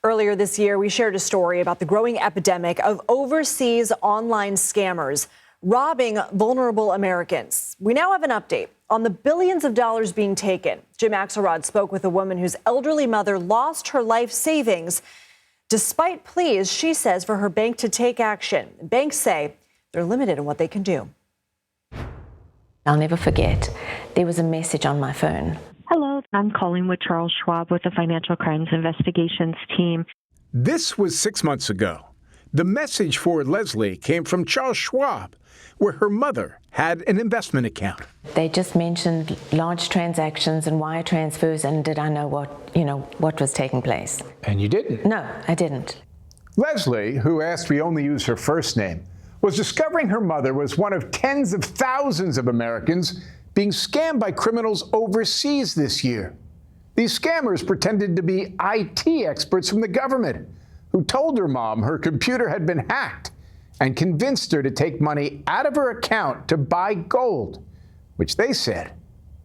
Earlier this year, we shared a story about the growing epidemic of overseas online scammers robbing vulnerable Americans. We now have an update on the billions of dollars being taken. Jim Axelrod spoke with a woman whose elderly mother lost her life savings despite pleas, she says, for her bank to take action. Banks say they're limited in what they can do. I'll never forget, there was a message on my phone. Hello, I'm calling with Charles Schwab with the Financial Crimes Investigations team. This was 6 months ago. The message for Leslie came from Charles Schwab, where her mother had an investment account. They just mentioned large transactions and wire transfers, and did I know what was taking place? And you didn't? No, I didn't. Leslie, who asked we only use her first name, was discovering her mother was one of tens of thousands of Americans being scammed by criminals overseas this year. These scammers pretended to be IT experts from the government who told her mom her computer had been hacked and convinced her to take money out of her account to buy gold, which they said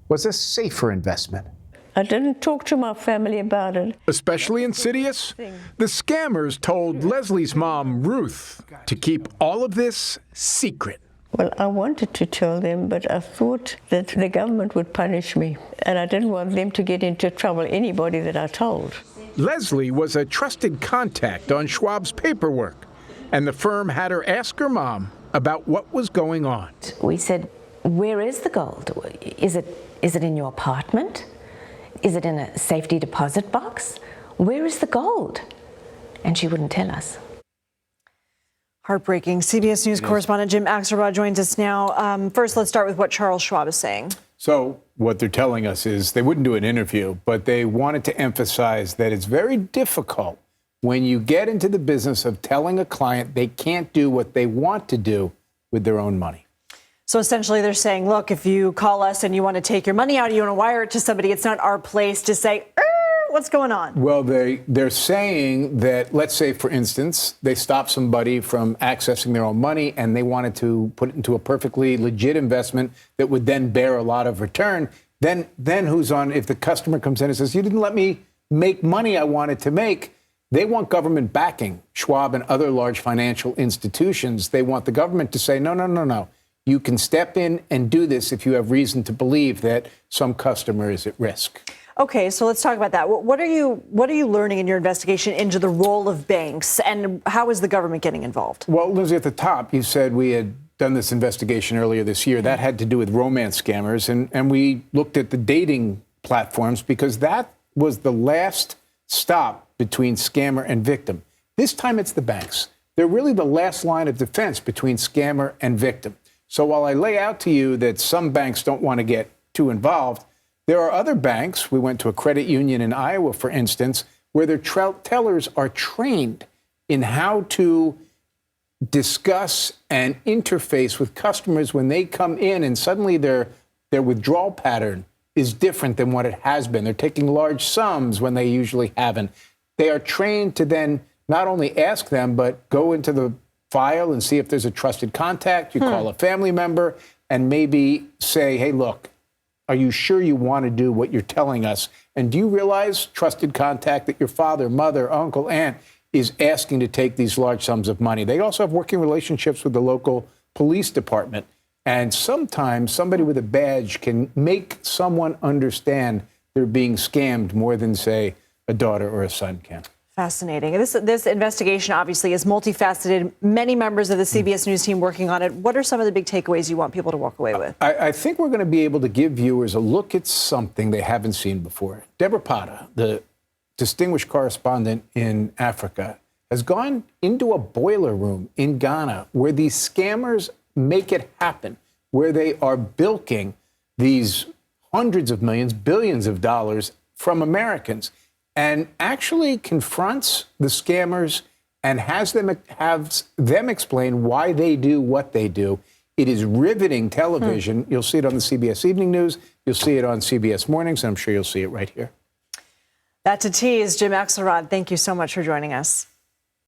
was a safer investment. I didn't talk to my family about it. Especially insidious, the scammers told Leslie's mom, Ruth, to keep all of this secret. Well, I wanted to tell them, but I thought that the government would punish me, and I didn't want them to get into trouble, anybody that I told. Leslie was a trusted contact on Schwab's paperwork, and the firm had her ask her mom about what was going on. We said, where is the gold? Is it in your apartment? Is it in a safety deposit box? Where is the gold? And she wouldn't tell us. Heartbreaking. CBS News correspondent Jim Axelrod joins us now. First, let's start with what Charles Schwab is saying. So what they're telling us is they wouldn't do an interview, but they wanted to emphasize that it's very difficult when you get into the business of telling a client they can't do what they want to do with their own money. So essentially they're saying, look, if you call us and you want to take your money out, you want to wire it to somebody, it's not our place to say, what's going on? Well, they're saying that, let's say, for instance, they stop somebody from accessing their own money and they wanted to put it into a perfectly legit investment that would then bear a lot of return. Then who's on, if the customer comes in and says, you didn't let me make money I wanted to make, they want government backing. Schwab and other large financial institutions, they want the government to say, no. You can step in and do this if you have reason to believe that some customer is at risk. Okay, so let's talk about that. What are you learning in your investigation into the role of banks, and how is the government getting involved? Well, Lindsay, at the top, you said we had done this investigation earlier this year. That had to do with romance scammers, and we looked at the dating platforms because that was the last stop between scammer and victim. This time it's the banks. They're really the last line of defense between scammer and victim. So while I lay out to you that some banks don't want to get too involved, there are other banks. We went to a credit union in Iowa, for instance, where their tellers are trained in how to discuss and interface with customers when they come in and suddenly their withdrawal pattern is different than what it has been. They're taking large sums when they usually haven't. They are trained to then not only ask them, but go into the file and see if there's a trusted contact. You call a family member and maybe say, hey, look, are you sure you want to do what you're telling us? And do you realize, trusted contact, that your father, mother, uncle, aunt is asking to take these large sums of money? They also have working relationships with the local police department. And sometimes somebody with a badge can make someone understand they're being scammed more than, say, a daughter or a son can. Fascinating. This investigation obviously is multifaceted. Many members of the CBS News team working on it. What are some of the big takeaways you want people to walk away with? I think we're going to be able to give viewers a look at something they haven't seen before. Deborah Pata, the distinguished correspondent in Africa, has gone into a boiler room in Ghana where these scammers make it happen, where they are bilking these hundreds of millions, billions of dollars from Americans, and actually confronts the scammers and have them explain why they do what they do. It is riveting television. You'll see it on the CBS Evening News. You'll see it on CBS Mornings, and I'm sure you'll see it right here. That to tease, Jim Axelrod, thank you so much for joining us.